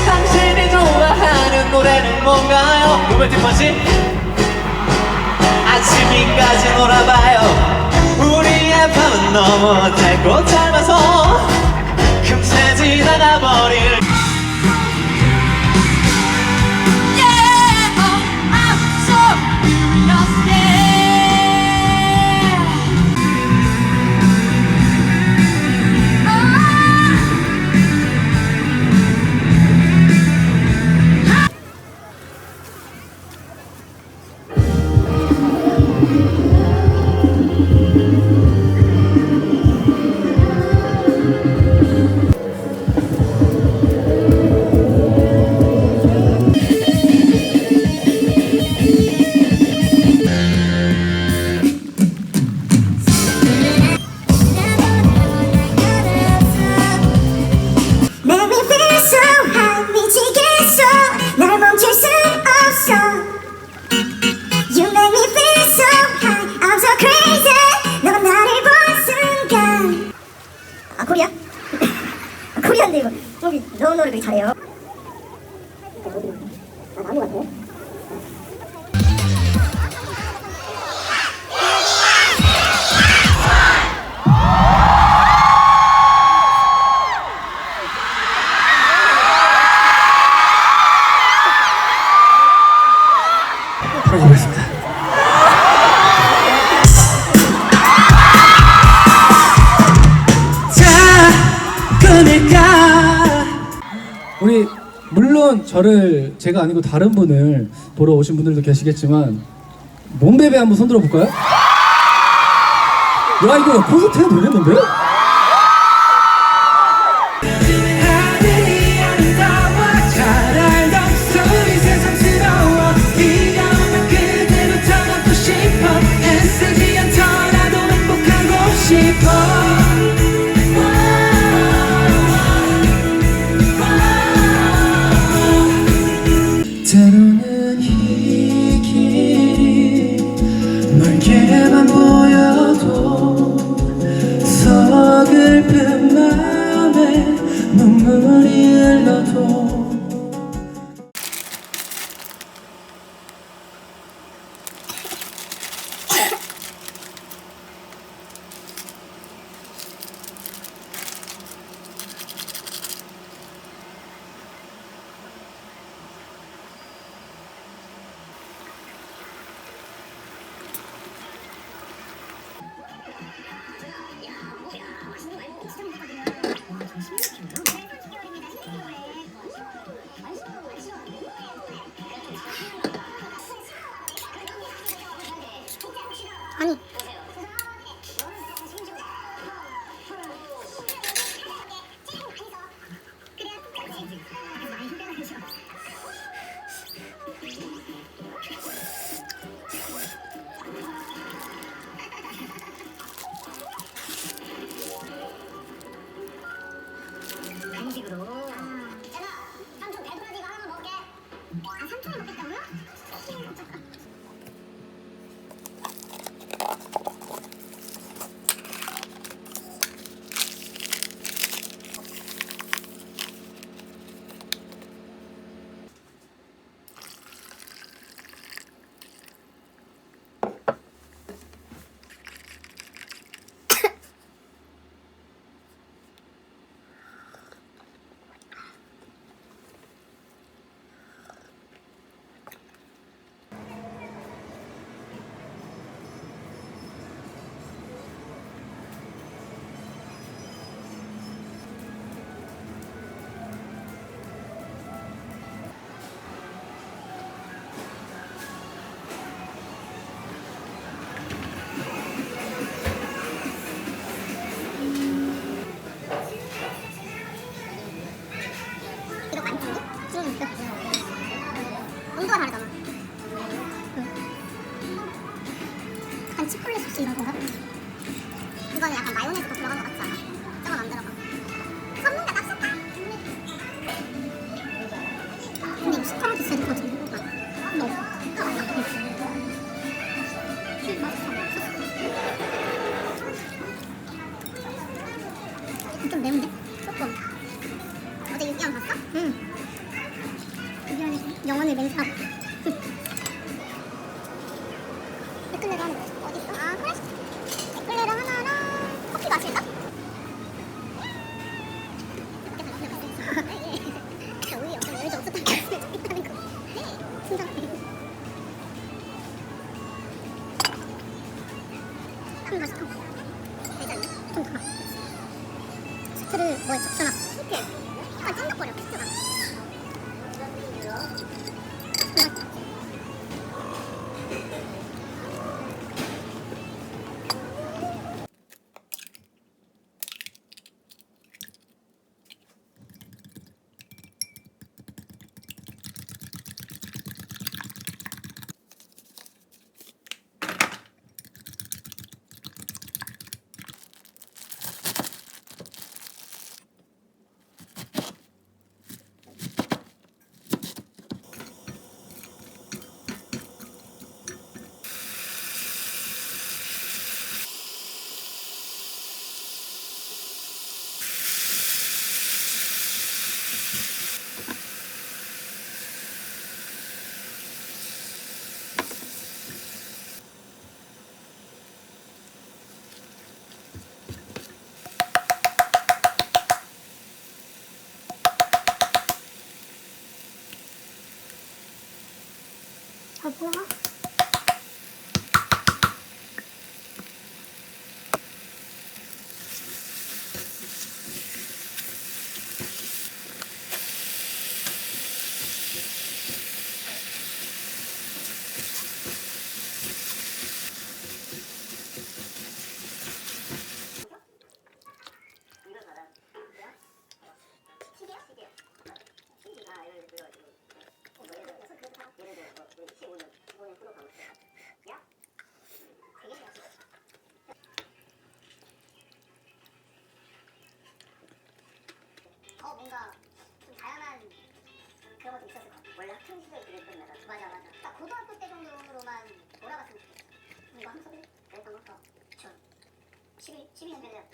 당신이 좋아하는 노래는 뭔가요? 로맨틱 펀치 아침이까지 놀아봐요. 우리의 밤은 너무 짧고 짧아서 금세 지나가버릴 코리아? 코리아인데 이거 여기 너무 노래 되게 잘해요. 나무 같아. 풀어보겠습니다. 우리 물론 저를 제가 아니고 다른 분을 보러 오신 분들도 계시겠지만 몸베베 한번 손들어 볼까요? 야 이거 콘서트 해도 되겠는데? 때로는 이 길이 멀게만 보여도 서글픈 마음에 눈물이 흘러도 아니 간식으로 있잖아 삼촌 배부르지 이거 하나만 먹게. 아 삼촌이 먹겠다고요? 온도가 다르잖아. 약간 치폴레 소스 이런 건가? 이거는 약간 마요네즈도 들어간 것 같지 않아? 저건 안 들어가. 선물가 딱 샀다. 근데 이거 숟가락이 있어야 될것 같은데. 너무. 맛있어. 좀 매운데? 조금. 어제 유기견 봤어? 응. 유기견이 영혼을 맹세하고. 에클레르 하나 먹고 어디 있어? 아 그래? 에클레르 하나랑 커피 마실까? 우리 어떤 여유도 없었다는 게 좋겠다는 거. 친절하네. 한 맛이 좀 되지 않나? 좀 달아. 스프를 뭐에 적셔놨어. 스프. 약간 쫀득거려 스프가. 아 뭐야? 뭔가 좀 다양한 그런 것도 있었을 것 같아. 원래 학창 시절 그랬던 나라. 맞아. 딱 고등학교 때 정도로만 돌아갔으면 좋겠어. 이거 한석이 그랬던 거? 2012년 전에